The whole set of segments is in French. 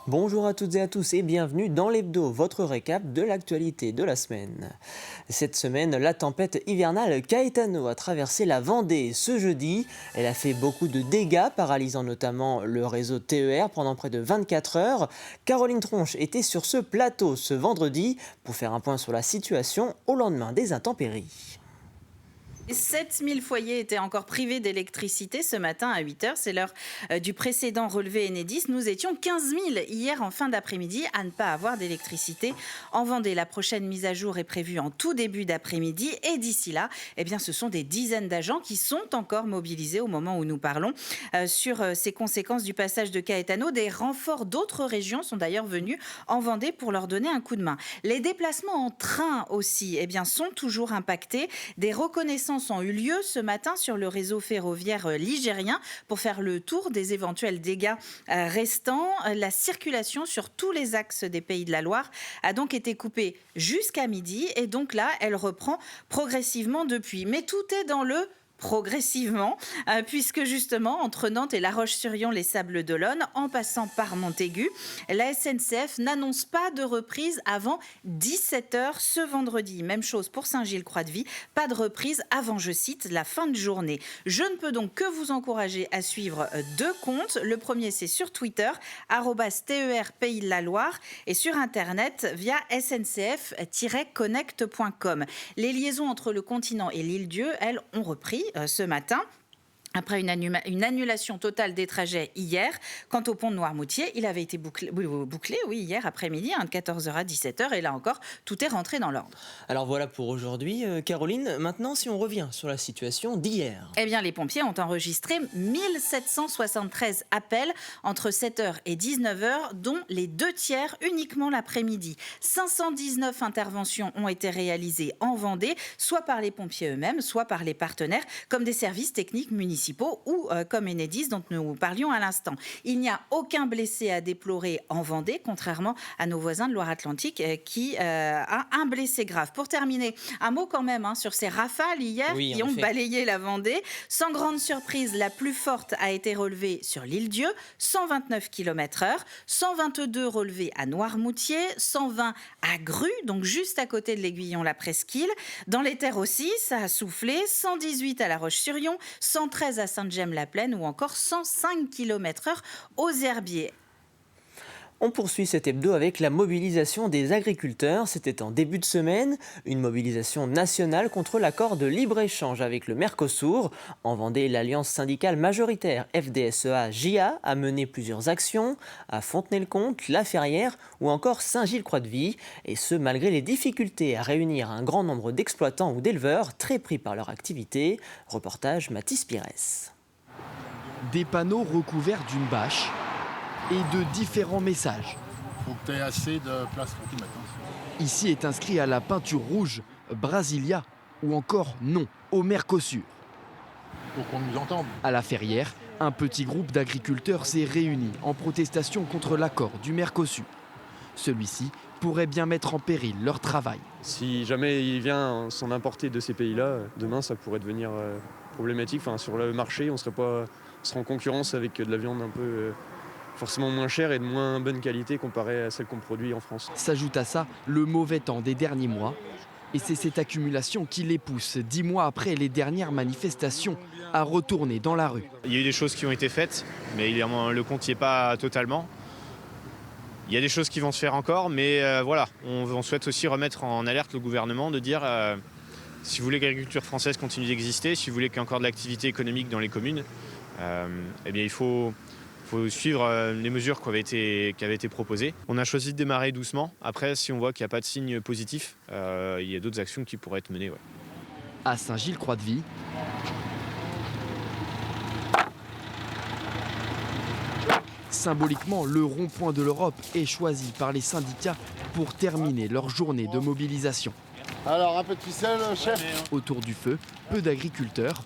Bonjour à toutes et à tous et bienvenue dans l'Hebdo, votre récap de l'actualité de la semaine. Cette semaine, la tempête hivernale Caetano a traversé la Vendée ce jeudi. Elle a fait beaucoup de dégâts, paralysant notamment le réseau TER pendant près de 24 heures. Caroline Tronche était sur ce plateau ce vendredi pour faire un point sur la situation au lendemain des intempéries. 7000 foyers étaient encore privés d'électricité ce matin à 8 heures. C'est l'heure du précédent relevé Enedis. Nous étions 15 000 hier en fin d'après-midi à ne pas avoir d'électricité en Vendée. La prochaine mise à jour est prévue en tout début d'après-midi. Et d'ici là, ce sont des dizaines d'agents qui sont encore mobilisés au moment où nous parlons sur ces conséquences du passage de Caetano. Des renforts d'autres régions sont d'ailleurs venus en Vendée pour leur donner un coup de main. Les déplacements en train aussi sont toujours impactés. Des reconnaissances ont eu lieu ce matin sur le réseau ferroviaire ligérien pour faire le tour des éventuels dégâts restants. La circulation sur tous les axes des Pays de la Loire a donc été coupée jusqu'à midi et donc là, elle reprend progressivement depuis. Mais tout est dans le progressivement, puisque justement, entre Nantes et La Roche-sur-Yon, les Sables-d'Olonne, en passant par Montaigu, la SNCF n'annonce pas de reprise avant 17h ce vendredi. Même chose pour Saint-Gilles-Croix-de-Vie, pas de reprise avant, je cite, la fin de journée. Je ne peux donc que vous encourager à suivre deux comptes. Le premier, c'est sur Twitter, @TER Pays de la Loire, et sur Internet via sncf-connect.com. Les liaisons entre le continent et l'île-Dieu, elles, ont repris ce matin. Après une annulation totale des trajets hier. Quant au pont de Noirmoutier, il avait été bouclé hier après-midi, de 14h à 17h. Et là encore, tout est rentré dans l'ordre. Alors voilà pour aujourd'hui. Caroline, maintenant si on revient sur la situation d'hier. Les pompiers ont enregistré 1773 appels entre 7h et 19h, dont les 2/3 uniquement l'après-midi. 519 interventions ont été réalisées en Vendée, soit par les pompiers eux-mêmes, soit par les partenaires, comme des services techniques municipaux ou comme Enedis dont nous parlions à l'instant. Il n'y a aucun blessé à déplorer en Vendée, contrairement à nos voisins de Loire-Atlantique qui a un blessé grave. Pour terminer, un mot quand même sur ces rafales hier qui ont balayé la Vendée. Sans grande surprise, la plus forte a été relevée sur l'île-Dieu, 129 km/h, 122 relevés à Noirmoutier, 120 à Grue, donc juste à côté de l'Aiguillon, la Presqu'île. Dans les terres aussi, ça a soufflé, 118 à La Roche-sur-Yon, 113 à Sainte-Gemme-la-Plaine ou encore 105 km/h aux Herbiers. On poursuit cet hebdo avec la mobilisation des agriculteurs. C'était en début de semaine, une mobilisation nationale contre l'accord de libre-échange avec le Mercosur. En Vendée, l'alliance syndicale majoritaire FDSEA-JA a mené plusieurs actions à Fontenay-le-Comte, La Ferrière ou encore Saint-Gilles-Croix-de-Vie. Et ce, malgré les difficultés à réunir un grand nombre d'exploitants ou d'éleveurs très pris par leur activité. Reportage Mathis Pires. Des panneaux recouverts d'une bâche et de différents messages. Faut que tu aies assez de place pour tout mettre. Ici est inscrit à la peinture rouge Brasilia ou encore non au Mercosur. Faut qu'on nous entende. À La Ferrière, un petit groupe d'agriculteurs s'est réuni en protestation contre l'accord du Mercosur. Celui-ci pourrait bien mettre en péril leur travail. Si jamais il vient s'en importer de ces pays-là, demain ça pourrait devenir problématique. Enfin, sur le marché, on serait en concurrence avec de la viande un peu forcément moins chère et de moins bonne qualité comparée à celle qu'on produit en France. S'ajoute à ça le mauvais temps des derniers mois. Et c'est cette accumulation qui les pousse, 10 mois après les dernières manifestations, à retourner dans la rue. Il y a eu des choses qui ont été faites, mais évidemment le compte n'y est pas totalement. Il y a des choses qui vont se faire encore, mais on souhaite aussi remettre en alerte le gouvernement de dire si vous voulez que l'agriculture française continue d'exister, si vous voulez qu'il y ait encore de l'activité économique dans les communes, il faut suivre les mesures qui avaient été proposées. On a choisi de démarrer doucement. Après, si on voit qu'il n'y a pas de signe positif, il y a d'autres actions qui pourraient être menées. Ouais. À Saint-Gilles-Croix-de-Vie, symboliquement, le rond-point de l'Europe est choisi par les syndicats pour terminer leur journée de mobilisation. Alors, un peu de ficelle, chef. Autour du feu, peu d'agriculteurs.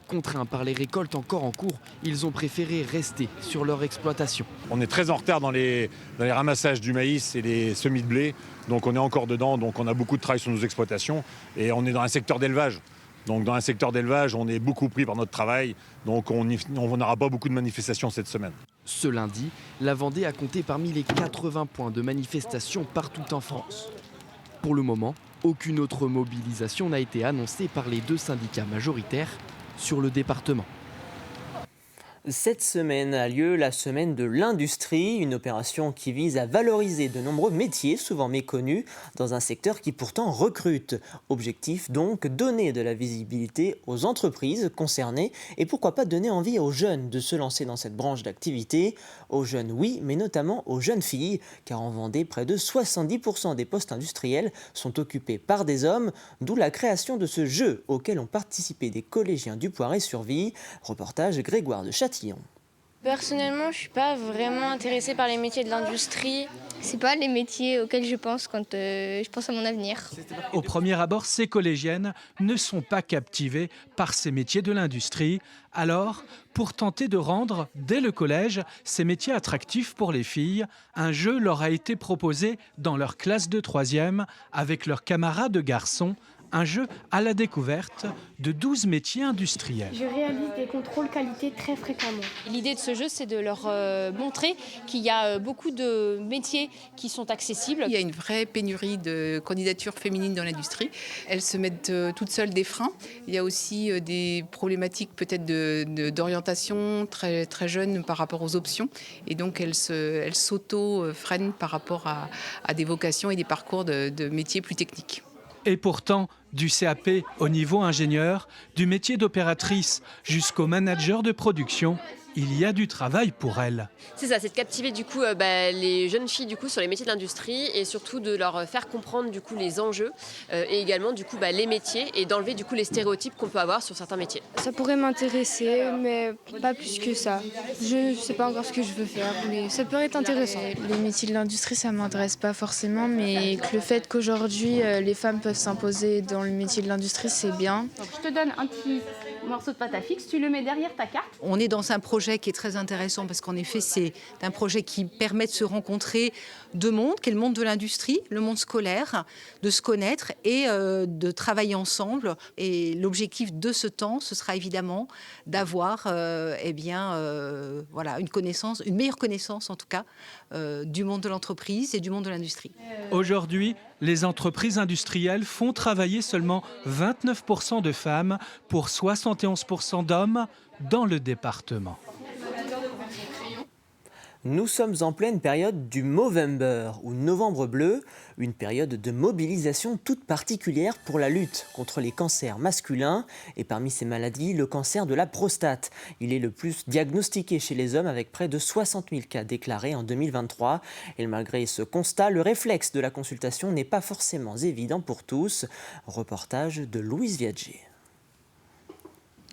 Contraints par les récoltes encore en cours, ils ont préféré rester sur leur exploitation. On est très en retard dans les ramassages du maïs et les semis de blé. Donc on est encore dedans, donc on a beaucoup de travail sur nos exploitations. Et on est dans un secteur d'élevage. Donc dans un secteur d'élevage, on est beaucoup pris par notre travail. Donc on n'aura pas beaucoup de manifestations cette semaine. Ce lundi, la Vendée a compté parmi les 80 points de manifestation partout en France. Pour le moment, aucune autre mobilisation n'a été annoncée par les 2 syndicats majoritaires sur le département. Cette semaine a lieu la semaine de l'industrie, une opération qui vise à valoriser de nombreux métiers souvent méconnus dans un secteur qui pourtant recrute. Objectif donc, donner de la visibilité aux entreprises concernées et pourquoi pas donner envie aux jeunes de se lancer dans cette branche d'activité. Aux jeunes oui, mais notamment aux jeunes filles, car en Vendée, près de 70% des postes industriels sont occupés par des hommes, d'où la création de ce jeu auquel ont participé des collégiens du Poiret-sur-Vie. Reportage Grégoire de Châtillon. Personnellement, je ne suis pas vraiment intéressée par les métiers de l'industrie. C'est pas les métiers auxquels je pense quand je pense à mon avenir. Au premier abord, ces collégiennes ne sont pas captivées par ces métiers de l'industrie. Alors, pour tenter de rendre, dès le collège, ces métiers attractifs pour les filles, un jeu leur a été proposé dans leur classe de 3e avec leurs camarades garçons. Un jeu à la découverte de 12 métiers industriels. Je réalise des contrôles qualité très fréquemment. L'idée de ce jeu, c'est de leur montrer qu'il y a beaucoup de métiers qui sont accessibles. Il y a une vraie pénurie de candidatures féminines dans l'industrie. Elles se mettent toutes seules des freins. Il y a aussi des problématiques peut-être d'orientation très, très jeunes par rapport aux options. Et donc elles s'auto-freinent par rapport à des vocations et des parcours de métiers plus techniques. Et pourtant, du CAP au niveau ingénieur, du métier d'opératrice jusqu'au manager de production, il y a du travail pour elles. C'est ça, c'est de captiver du coup les jeunes filles sur les métiers de l'industrie et surtout de leur faire comprendre du coup les enjeux et également du coup les métiers et d'enlever du coup les stéréotypes qu'on peut avoir sur certains métiers. Ça pourrait m'intéresser, mais pas plus que ça. Je ne sais pas encore ce que je veux faire, mais ça peut être intéressant. Les métiers de l'industrie, ça ne m'intéresse pas forcément, mais que le fait qu'aujourd'hui les femmes peuvent s'imposer dans le métier de l'industrie, c'est bien. Donc, je te donne un petit morceau de pâte à fixe, tu le mets derrière ta carte. On est dans un projet qui est très intéressant parce qu'en effet, c'est un projet qui permet de se rencontrer deux mondes, qui est le monde de l'industrie, le monde scolaire, de se connaître et de travailler ensemble. Et l'objectif de ce temps, ce sera évidemment d'avoir une connaissance, une meilleure connaissance en tout cas, du monde de l'entreprise et du monde de l'industrie. Aujourd'hui, les entreprises industrielles font travailler seulement 29% de femmes pour 71% d'hommes dans le département. Nous sommes en pleine période du Movember, ou Novembre bleu, une période de mobilisation toute particulière pour la lutte contre les cancers masculins. Et parmi ces maladies, le cancer de la prostate. Il est le plus diagnostiqué chez les hommes avec près de 60 000 cas déclarés en 2023. Et malgré ce constat, le réflexe de la consultation n'est pas forcément évident pour tous. Reportage de Louise Viager.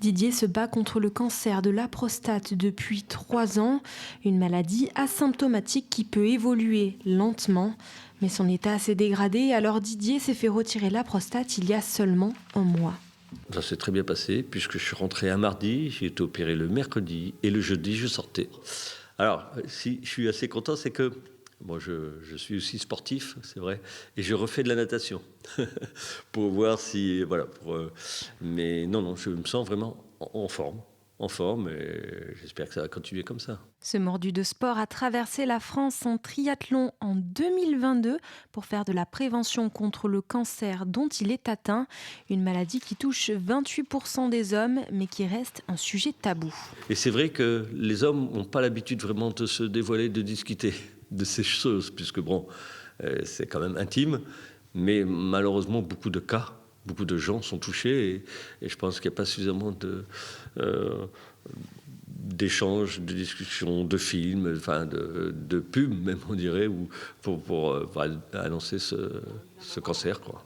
Didier se bat contre le cancer de la prostate depuis 3 ans, une maladie asymptomatique qui peut évoluer lentement. Mais son état s'est dégradé, alors Didier s'est fait retirer la prostate il y a seulement un mois. Ça s'est très bien passé, puisque je suis rentré un mardi, j'ai été opéré le mercredi, et le jeudi, je sortais. Alors, si je suis assez content, c'est que bon, je suis aussi sportif, c'est vrai, et je refais de la natation pour voir si... Voilà, mais non, je me sens vraiment en forme, et j'espère que ça va continuer comme ça. Ce mordu de sport a traversé la France en triathlon en 2022 pour faire de la prévention contre le cancer dont il est atteint, une maladie qui touche 28% des hommes, mais qui reste un sujet tabou. Et c'est vrai que les hommes n'ont pas l'habitude vraiment de se dévoiler, de discuter de ces choses, puisque c'est quand même intime, mais malheureusement beaucoup de gens sont touchés et je pense qu'il n'y a pas suffisamment d'échanges, de discussions, de films, de pubs même on dirait, pour annoncer ce cancer, quoi.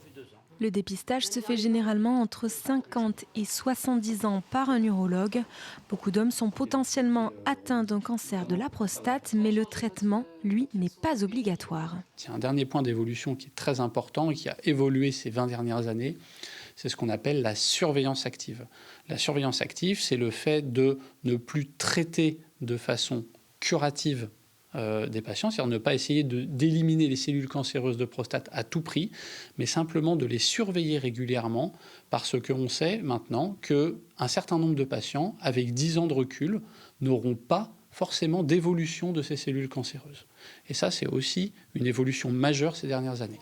Le dépistage se fait généralement entre 50 et 70 ans par un urologue. Beaucoup d'hommes sont potentiellement atteints d'un cancer de la prostate, mais le traitement, lui, n'est pas obligatoire. C'est un dernier point d'évolution qui est très important et qui a évolué ces 20 dernières années. C'est ce qu'on appelle la surveillance active. La surveillance active, c'est le fait de ne plus traiter de façon curative des patients, c'est-à-dire ne pas essayer d'éliminer les cellules cancéreuses de prostate à tout prix, mais simplement de les surveiller régulièrement parce qu'on sait maintenant qu'un certain nombre de patients, avec 10 ans de recul, n'auront pas forcément d'évolution de ces cellules cancéreuses. Et ça, c'est aussi une évolution majeure ces dernières années.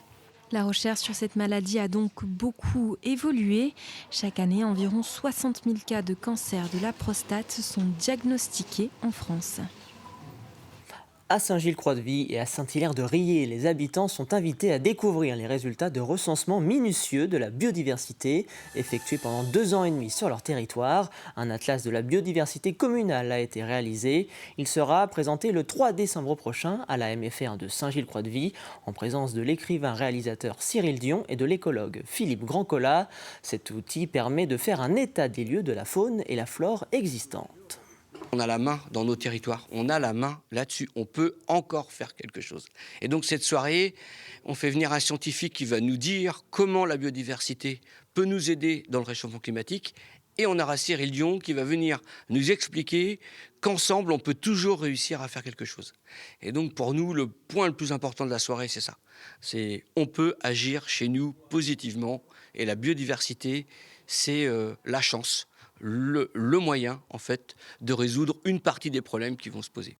La recherche sur cette maladie a donc beaucoup évolué. Chaque année, environ 60 000 cas de cancer de la prostate sont diagnostiqués en France. À Saint-Gilles-Croix-de-Vie et à Saint-Hilaire-de-Riez, les habitants sont invités à découvrir les résultats de recensement minutieux de la biodiversité effectué pendant 2 ans et demi sur leur territoire. Un atlas de la biodiversité communale a été réalisé. Il sera présenté le 3 décembre prochain à la MFR de Saint-Gilles-Croix-de-Vie en présence de l'écrivain-réalisateur Cyril Dion et de l'écologue Philippe Grandcola. Cet outil permet de faire un état des lieux de la faune et la flore existantes. On a la main dans nos territoires, on a la main là-dessus, on peut encore faire quelque chose. Et donc cette soirée, on fait venir un scientifique qui va nous dire comment la biodiversité peut nous aider dans le réchauffement climatique. Et on aura Cyril Dion qui va venir nous expliquer qu'ensemble, on peut toujours réussir à faire quelque chose. Et donc pour nous, le point le plus important de la soirée, c'est ça. C'est on peut agir chez nous positivement. Et la biodiversité, c'est la chance. Le moyen, en fait, de résoudre une partie des problèmes qui vont se poser.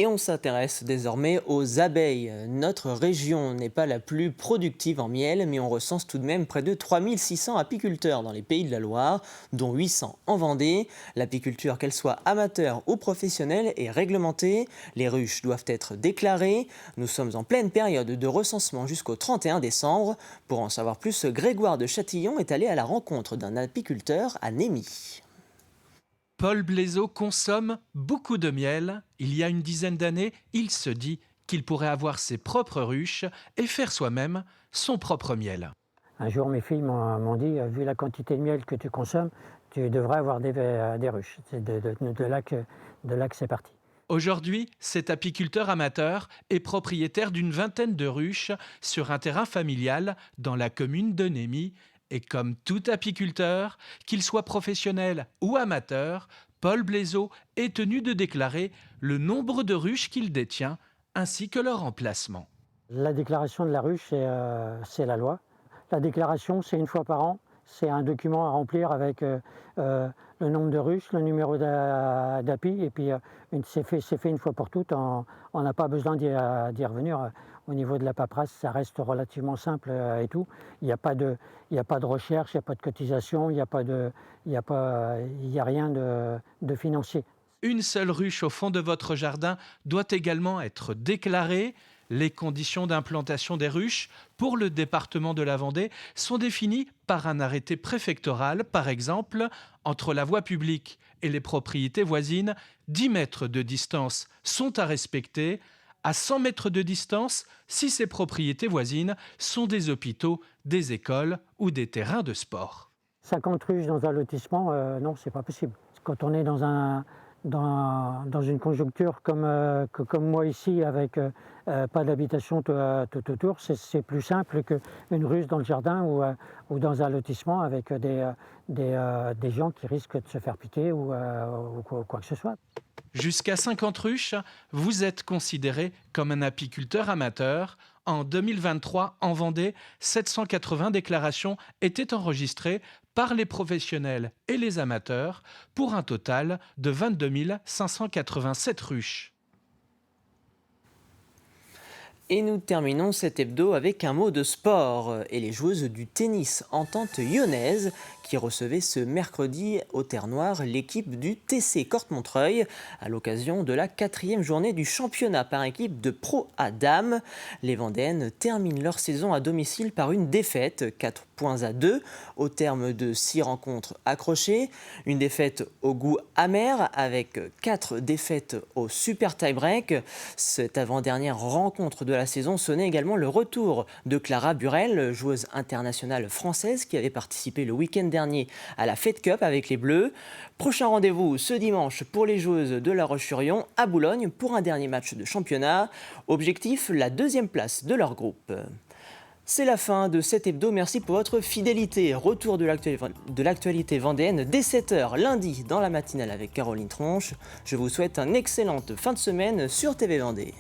Et on s'intéresse désormais aux abeilles. Notre région n'est pas la plus productive en miel, mais on recense tout de même près de 3600 apiculteurs dans les Pays de la Loire, dont 800 en Vendée. L'apiculture, qu'elle soit amateur ou professionnelle, est réglementée. Les ruches doivent être déclarées. Nous sommes en pleine période de recensement jusqu'au 31 décembre. Pour en savoir plus, Grégoire de Châtillon est allé à la rencontre d'un apiculteur à Némy. Paul Blaiseau consomme beaucoup de miel. Il y a une dizaine d'années, il se dit qu'il pourrait avoir ses propres ruches et faire soi-même son propre miel. Un jour, mes filles m'ont dit, vu la quantité de miel que tu consommes, tu devrais avoir des ruches. C'est de là que c'est parti. Aujourd'hui, cet apiculteur amateur est propriétaire d'une vingtaine de ruches sur un terrain familial dans la commune de Némy. Et comme tout apiculteur, qu'il soit professionnel ou amateur, Paul Blaiseau est tenu de déclarer le nombre de ruches qu'il détient ainsi que leur emplacement. La déclaration de la ruche, c'est la loi. La déclaration, c'est 1 fois par an. C'est un document à remplir avec le nombre de ruches, le numéro d'api, et puis c'est fait 1 fois pour toutes. On n'a pas besoin d'y revenir. Au niveau de la paperasse, ça reste relativement simple et tout. Il n'y a pas de recherche, il n'y a pas de cotisation, il n'y a rien de financier. Une seule ruche au fond de votre jardin doit également être déclarée. Les conditions d'implantation des ruches pour le département de la Vendée sont définies par un arrêté préfectoral. Par exemple, entre la voie publique et les propriétés voisines, 10 mètres de distance sont à respecter. À 100 mètres de distance, si ces propriétés voisines sont des hôpitaux, des écoles ou des terrains de sport. 50 ruches dans un lotissement, non, c'est pas possible. Quand on est dans une conjoncture comme moi ici, avec pas d'habitation tout autour, c'est plus simple qu'une ruche dans le jardin ou dans un lotissement avec des gens qui risquent de se faire piquer ou quoi que ce soit. Jusqu'à 50 ruches, vous êtes considéré comme un apiculteur amateur. En 2023, en Vendée, 780 déclarations étaient enregistrées par les professionnels et les amateurs pour un total de 22 587 ruches. Et nous terminons cet hebdo avec un mot de sport et les joueuses du tennis entente lyonnaise qui recevait ce mercredi au Terre-Noire l'équipe du TC Corte-Montreuil à l'occasion de la 4e journée du championnat par équipe de Pro A Dames. Les Vendéennes terminent leur saison à domicile par une défaite, 4-2, au terme de 6 rencontres accrochées. Une défaite au goût amer avec 4 défaites au super tie-break. Cette avant-dernière rencontre de la saison sonnait également le retour de Clara Burel, joueuse internationale française qui avait participé le week-end dernier à la Fed Cup avec les Bleus. Prochain rendez-vous ce dimanche pour les joueuses de La Roche-sur-Yon à Boulogne pour un dernier match de championnat. Objectif, la 2e place de leur groupe. C'est la fin de cet hebdo. Merci pour votre fidélité. Retour de l'actualité vendéenne dès 7h lundi dans la matinale avec Caroline Tronche. Je vous souhaite une excellente fin de semaine sur TV Vendée.